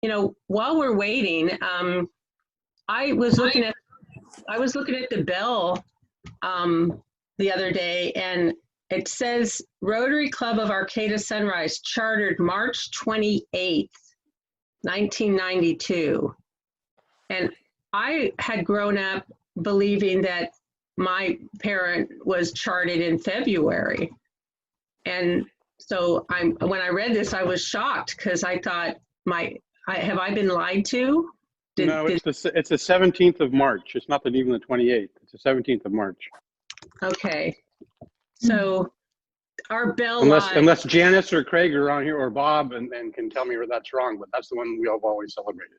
you know, while we're waiting, I was looking at the bell the other day, and it says Rotary Club of Arcata Sunrise, chartered March 28th, 1992. And I had grown up believing that my parent was chartered in February. And so when I read this, I was shocked because I thought, have I been lied to? No, it's the 17th of March. It's not even the 28th. It's the 17th of March. Okay. So our bell unless Janice or Craig are on here, or Bob, and can tell me where that's wrong, but that's the one we have always celebrated.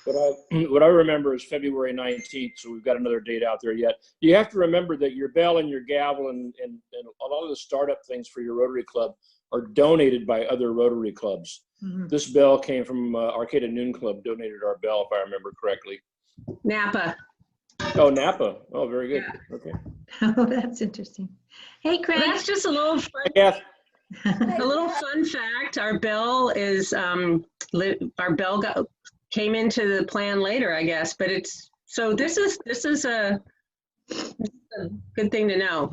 What I remember is February 19th, so we've got another date out there yet. You have to remember that your bell and your gavel and a lot of the startup things for your Rotary Club are donated by other Rotary clubs. Mm-hmm. This bell came from Arcata Noon Club, donated our bell, if I remember correctly. Napa. Oh, Napa. Oh, very good. Yeah. Okay. Oh, that's interesting. Hey, Craig. Well, that's just a little fun. Yeah. A little fun fact: our bell is came into the plan later, I guess. But this is a good thing to know.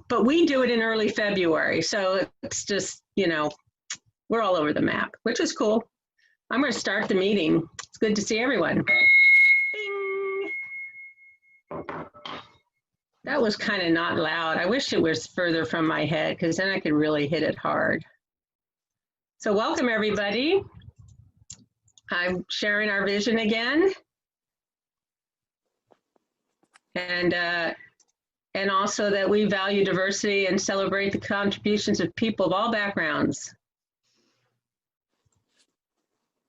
But we do it in early February, so it's just, you know, we're all over the map, which is cool. I'm going to start the meeting. It's good to see everyone. That was kind of not loud. I wish it was further from my head, because then I could really hit it hard. So welcome, everybody. I'm sharing our vision again. And also that we value diversity and celebrate the contributions of people of all backgrounds.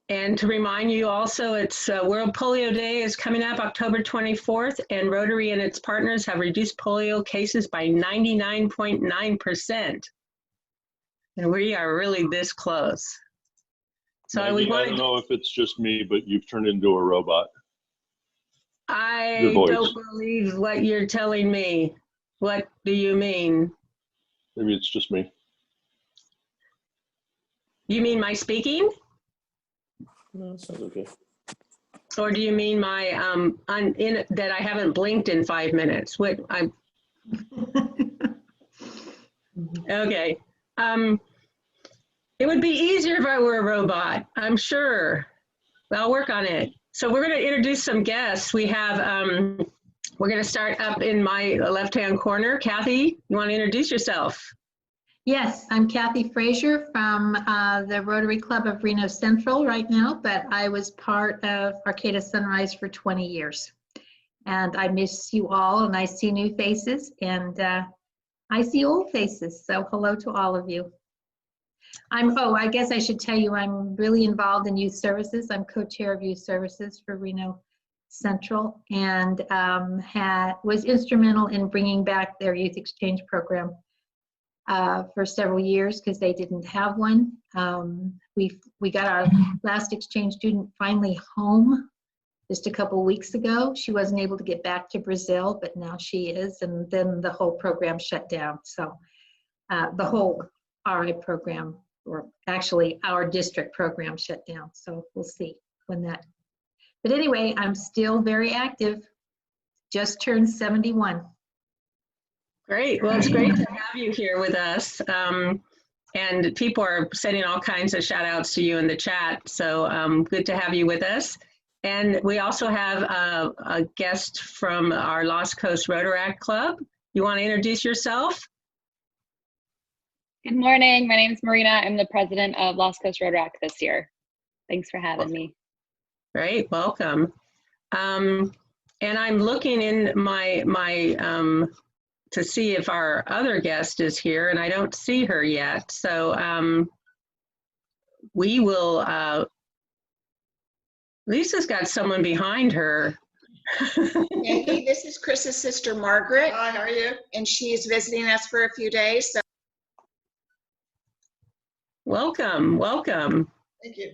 And to remind you also, it's World Polio Day is coming up October 24th, and Rotary and its partners have reduced polio cases by 99.9%. And we are really this close. So Maggie, I don't know if it's just me, but you've turned into a robot. I don't believe what you're telling me. What do you mean? Maybe it's just me. You mean my speaking? No, that sounds okay. Or do you mean my that I haven't blinked in 5 minutes? What I'm okay. It would be easier if I were a robot, I'm sure. I'll work on it. So we're going to introduce some guests. We have we're going to start up in my left-hand corner. Kathy, you want to introduce yourself? Yes, I'm Kathy Fraser from the Rotary Club of Reno Central right now, but I was part of Arcata Sunrise for 20 years. And I miss you all, and I see new faces, and I see old faces, so hello to all of you. I guess I should tell you I'm really involved in youth services. I'm co-chair of youth services for Reno Central, and was instrumental in bringing back their youth exchange program for several years because they didn't have one. We got our last exchange student finally home just a couple weeks ago. She wasn't able to get back to Brazil, but now she is, and then the whole program shut down. So the whole RI program, or actually our district program, shut down. So we'll see when that. But anyway, I'm still very active. Just turned 71. Great. Well, it's great to have you here with us. And people are sending all kinds of shout outs to you in the chat. So good to have you with us. And we also have a guest from our Lost Coast Rotaract Club. You want to introduce yourself? Good morning. My name is Marina. I'm the president of Lost Coast Rotaract this year. Thanks for having me. Great. Welcome. And I'm looking in my to see if our other guest is here, and I don't see her yet. So we will, Lisa's got someone behind her. Maggie, this is Chris's sister, Margaret. Hi, how are you? And she is visiting us for a few days. So. Welcome, welcome. Thank you.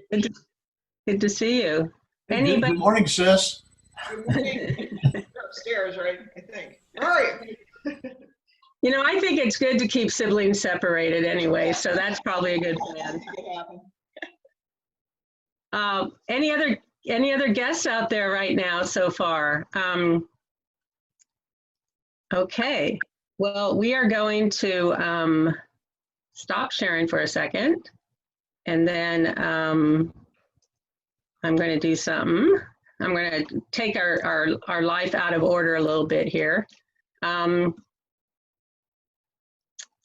Good to see you. Hey, good morning, sis. Good morning. You're upstairs, right? I think. Where are you? You know, I think it's good to keep siblings separated anyway, so that's probably a good plan. Any other guests out there right now so far? Okay, well, we are going to stop sharing for a second, and then I'm going to do something. I'm going to take our life out of order a little bit here.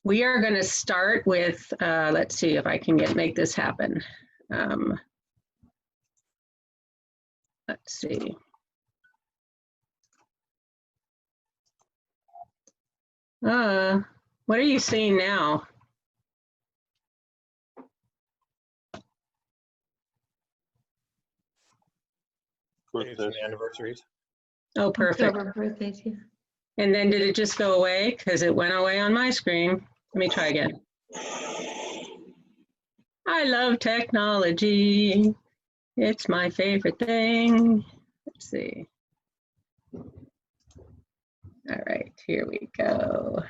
We are going to start with, let's see if I can make this happen. Let's see. What are you seeing now? Birthdays. Anniversaries. Oh, perfect. October birthdays, yeah. And then did it just go away? Because it went away on my screen. Let me try again. I love technology. It's my favorite thing. Let's see. All right, here we go.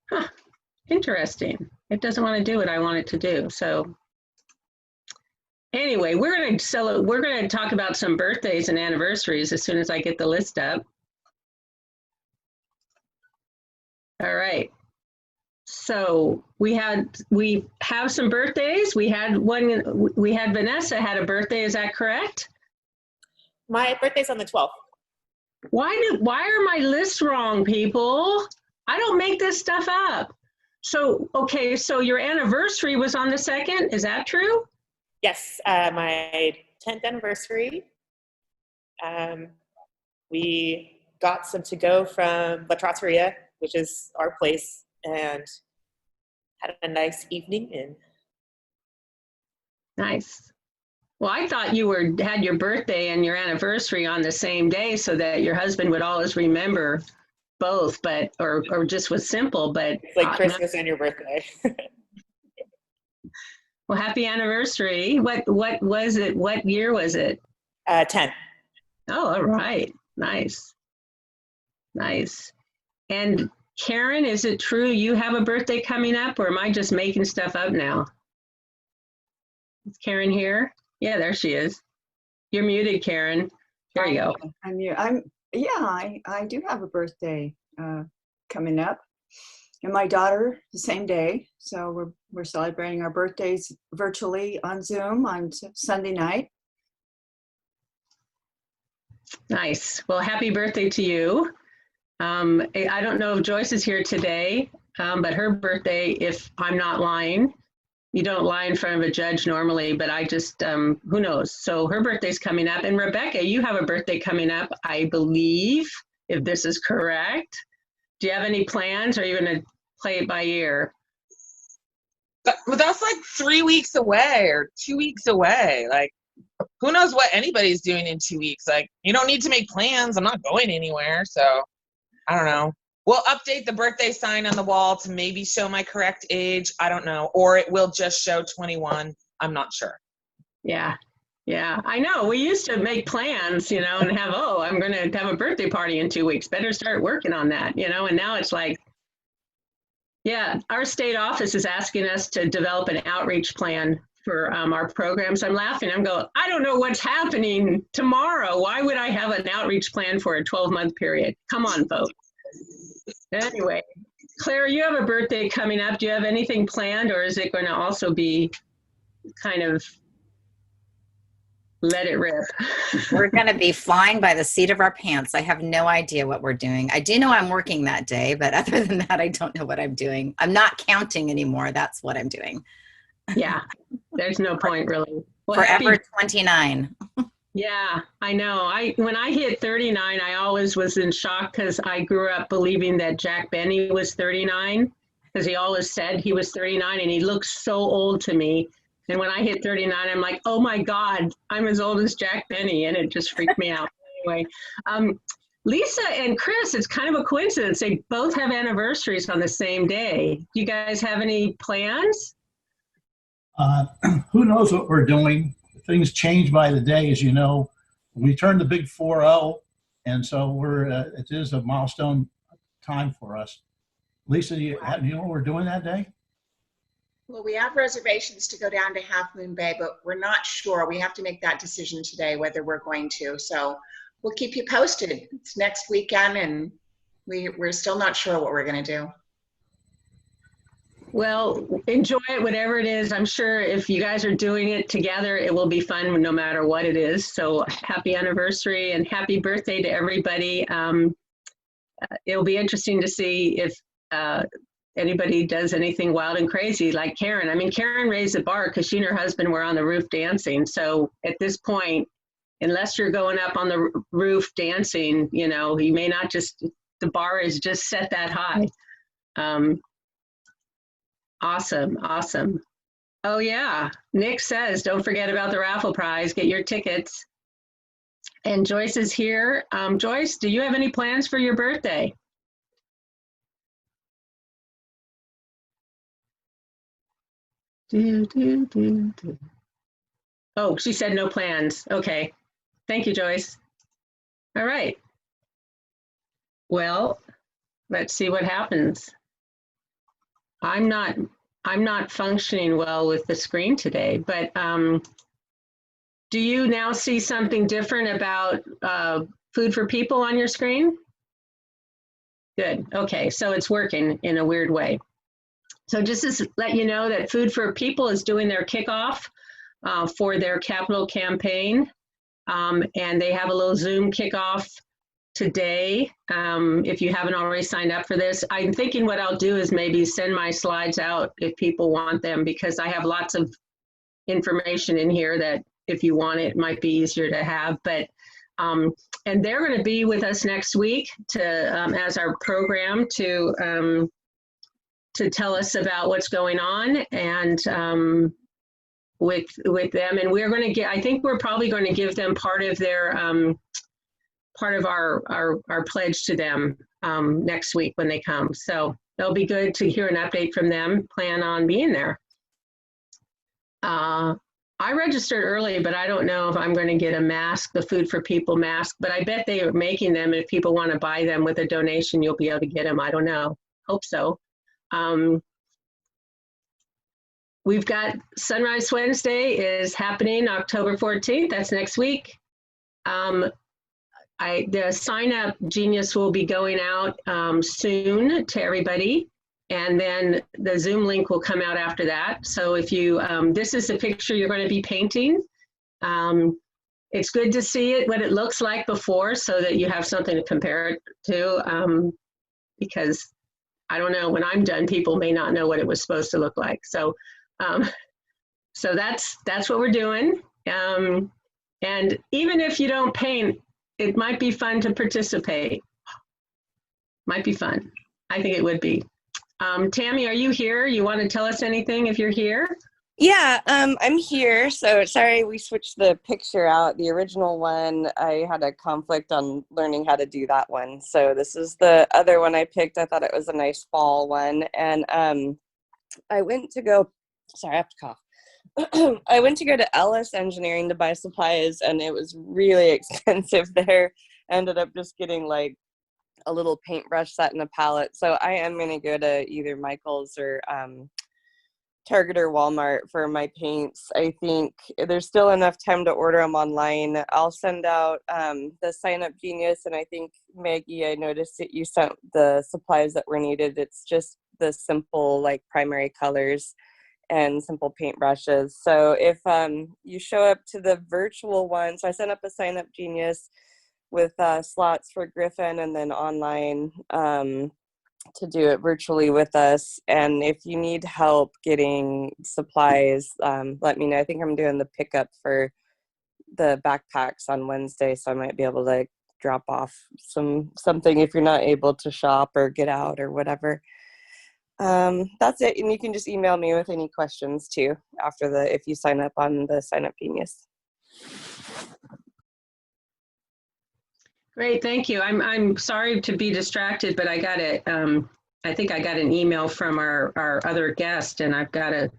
Huh, interesting. It doesn't want to do what I want it to do. So anyway, we're going to talk about some birthdays and anniversaries as soon as I get the list up. All right. So we have some birthdays. We had Vanessa had a birthday. Is that correct? My birthday's on the 12th. Why are my lists wrong, people? I don't make this stuff up. So, okay, so your anniversary was on the 2nd. Is that true? Yes, my 10th anniversary. We got some to go from La Trattoria, which is our place, and had a nice evening. And nice. Well, I thought you had your birthday and your anniversary on the same day so that your husband would always remember both, but or just was simple, but it's like Christmas and your birthday. Well, happy anniversary. What was it? What year was it? 10. Oh, all right. Nice. Nice. And Karen, is it true you have a birthday coming up, or am I just making stuff up now? Is Karen here? Yeah, there she is. You're muted, Karen. There you go. I do have a birthday coming up, and my daughter the same day. So we're celebrating our birthdays virtually on Zoom on Sunday night. Nice. Well, happy birthday to you. I don't know if Joyce is here today, but her birthday, if I'm not lying, you don't lie in front of a judge normally, but I just, who knows? So her birthday's coming up. And Rebecca, you have a birthday coming up, I believe, if this is correct. Do you have any plans, or are you going to play it by ear? But that's like 3 weeks away or 2 weeks away. Like, who knows what anybody's doing in 2 weeks? Like, you don't need to make plans. I'm not going anywhere. So I don't know. We'll update the birthday sign on the wall to maybe show my correct age. I don't know. Or it will just show 21. I'm not sure. Yeah. Yeah, I know. We used to make plans, and have, I'm going to have a birthday party in 2 weeks. Better start working on that, and now it's like, yeah, our state office is asking us to develop an outreach plan for our programs. I'm laughing. I'm going, I don't know what's happening tomorrow. Why would I have an outreach plan for a 12-month period? Come on, folks. Anyway, Claire, you have a birthday coming up. Do you have anything planned, or is it going to also be kind of let it rip? We're going to be flying by the seat of our pants. I have no idea what we're doing. I do know I'm working that day, but other than that, I don't know what I'm doing. I'm not counting anymore. That's what I'm doing. Yeah, there's no point really. Well, Forever 29. Yeah, I know. When I hit 39, I always was in shock because I grew up believing that Jack Benny was 39 because he always said he was 39 and he looked so old to me. And when I hit 39, I'm like, oh my God, I'm as old as Jack Benny, and it just freaked me out. Anyway, Lisa and Chris, it's kind of a coincidence. They both have anniversaries on the same day. Do you guys have any plans? Who knows what we're doing? Things change by the day, as you know. We turned the big 4-0, and so it is a milestone time for us. Lisa, do you know what we're doing that day? Well, we have reservations to go down to Half Moon Bay, but we're not sure. We have to make that decision today, whether we're going to. So we'll keep you posted. It's next weekend, and we're still not sure what we're going to do. Well, enjoy it, whatever it is. I'm sure if you guys are doing it together, it will be fun no matter what it is. So happy anniversary and happy birthday to everybody. It'll be interesting to see if anybody does anything wild and crazy like Karen. I mean, Karen raised the bar because she and her husband were on the roof dancing. So at this point, unless you're going up on the roof dancing, you know, you may not just, the bar is just set that high. Awesome, awesome. Oh yeah, Nick says, don't forget about the raffle prize, get your tickets. And Joyce is here. Joyce, do you have any plans for your birthday? Oh, she said no plans. Okay, thank you, Joyce. All right. Well, let's see what happens. I'm not functioning well with the screen today, but do you now see something different about Food for People on your screen? Good. Okay, so it's working in a weird way. So just to let you know that Food for People is doing their kickoff for their capital campaign, and they have a little Zoom kickoff today. If you haven't already signed up for this, I'm thinking what I'll do is maybe send my slides out if people want them, because I have lots of information in here that if you want it, it might be easier to have. But and they're going to be with us next week to as our program to tell us about what's going on and with them. And we're going to get, I think we're probably going to give them part of their part of our pledge to them next week when they come. So it'll be good to hear an update from them. Plan on being there. I registered early, but I don't know if I'm going to get a mask, the Food for People mask, but I bet they are making them. If people want to buy them with a donation, you'll be able to get them. I don't know. Hope so. We've got Sunrise Wednesday is happening October 14th. That's next week. The sign up Genius will be going out soon to everybody, and then the Zoom link will come out after that. So if you, this is the picture you're going to be painting. It's good to see it, what it looks like before, so that you have something to compare it to, because I don't know, when I'm done, people may not know what it was supposed to look like. So, so that's what we're doing. And even if you don't paint, it might be fun to participate. Might be fun. I think it would be. Tammy, are you here? You want to tell us anything if you're here? Yeah, I'm here. So sorry we switched the picture out. The original one, I had a conflict on learning how to do that one. So this is the other one I picked. I thought it was a nice fall one. And I went to go, sorry, I have to cough. I went to go to Ellis Engineering to buy supplies, and it was really expensive there. I ended up just getting like a little paintbrush set in a palette. So I am going to go to either Michael's or Target or Walmart for my paints. I think there's still enough time to order them online. I'll send out the Sign Up Genius, and I think, Maggie, I noticed that you sent the supplies that were needed. It's just the simple like primary colors and simple paintbrushes. So if you show up to the virtual one, so I sent up a Sign Up Genius with slots for Griffin, and then online to do it virtually with us. And if you need help getting supplies, let me know. I think I'm doing the pickup for the backpacks on Wednesday, so I might be able to drop off something if you're not able to shop or get out or whatever. That's it. And you can just email me with any questions too after if you sign up on the Sign Up Genius. Great, thank you. I'm sorry to be distracted, but I got it. I think I got an email from our other guest, and I've got to.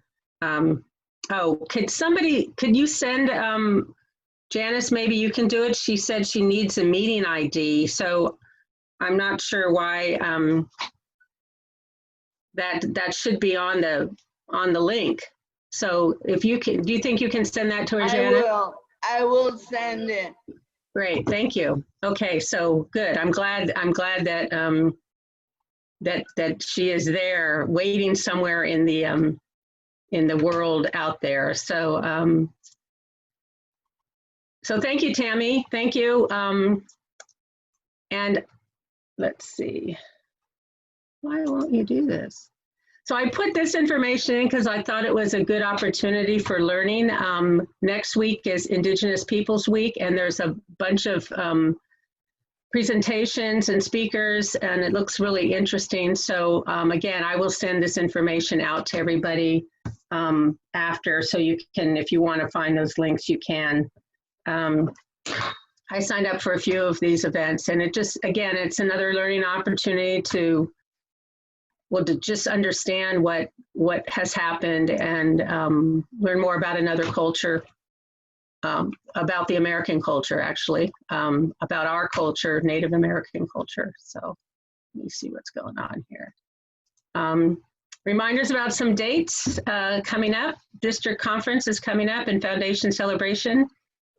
Oh, could you send Janice? Maybe you can do it. She said she needs a meeting ID, so I'm not sure why. That should be on on the link. So if you can, do you think you can send that to her, Janet? I will send it. Great, thank you. Okay, so good. I'm glad that that she is there, waiting somewhere in the world out there. So so thank you, Tammy. Thank you. And let's see. Why won't you do this? So I put this information in because I thought it was a good opportunity for learning. Next week is Indigenous Peoples Week, and there's a bunch of presentations and speakers, and it looks really interesting. So again, I will send this information out to everybody after, so you can, if you want to find those links, you can. I signed up for a few of these events, and it just, again, it's another learning opportunity to, well, to just understand what has happened and learn more about another culture, about the American culture, actually, about our culture, Native American culture. So let me see what's going on here. Reminders about some dates coming up. District Conference is coming up and Foundation Celebration,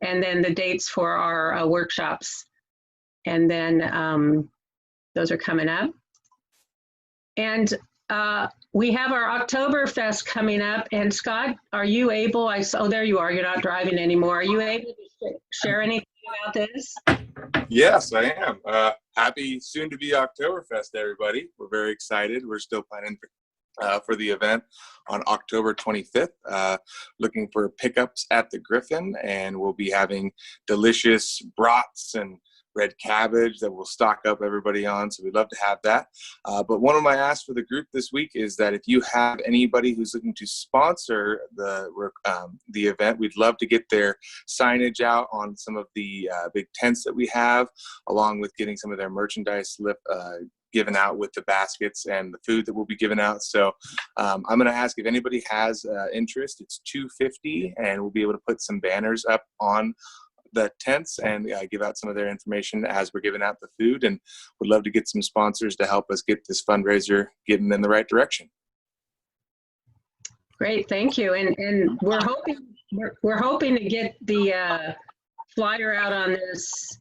and then the dates for our workshops. And then those are coming up. And we have our Oktoberfest coming up. And Scott, are you able, oh, there you are, you're not driving anymore. Are you able to share anything about this? Yes, I am. Happy soon to be Oktoberfest, everybody. We're very excited. We're still planning for the event on October 25th. Looking for pickups at the Griffin, and we'll be having delicious brats and red cabbage that we'll stock up everybody on, so we'd love to have that. But one of my asks for the group this week is that if you have anybody who's looking to sponsor the event, we'd love to get their signage out on some of the big tents that we have, along with getting some of their merchandise given out with the baskets and the food that will be given out. So I'm going to ask if anybody has interest. It's $250, and we'll be able to put some banners up on the tents and give out some of their information as we're giving out the food, and would love to get some sponsors to help us get this fundraiser getting in the right direction. Great, thank you. And we're hoping to get the flyer out on this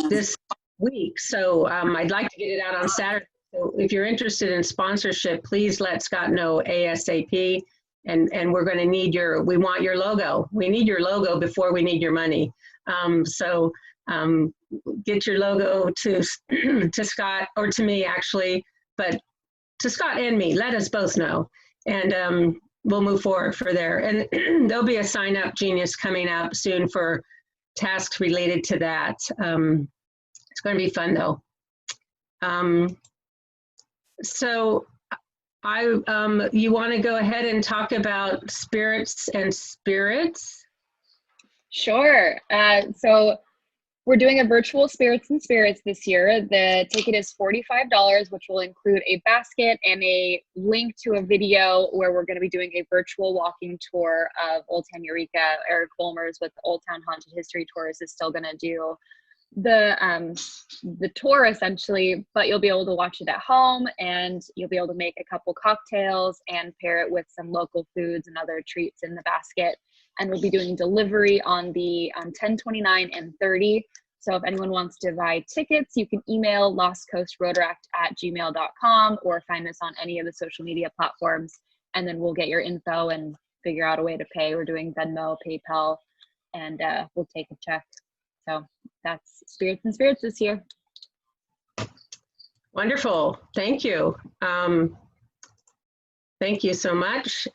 this week. So I'd like to get it out on Saturday. So if you're interested in sponsorship, please let Scott know ASAP. And we're going to need we want your logo. We need your logo before we need your money. So get your logo to Scott, or to me actually, but to Scott and me, let us both know. And we'll move forward for there. And there'll be a sign up genius coming up soon for tasks related to that. It's going to be fun though. So you want to go ahead and talk about spirits and spirits? Sure. So we're doing a virtual Spirits and Spirits this year. The ticket is $45, which will include a basket and a link to a video where we're going to be doing a virtual walking tour of Old Town Eureka. Eric Volmers with the Old Town Haunted History Tours is still going to do the tour essentially, but you'll be able to watch it at home, and you'll be able to make a couple cocktails and pair it with some local foods and other treats in the basket. And we'll be doing delivery on 10, 29, and 30. So if anyone wants to buy tickets, you can email lostcoastrotaract@gmail.com or find us on any of the social media platforms, and then we'll get your info and figure out a way to pay. We're doing Venmo, PayPal, and we'll take a check. So that's Spirits and Spirits this year. Wonderful. Thank you. Thank you so much.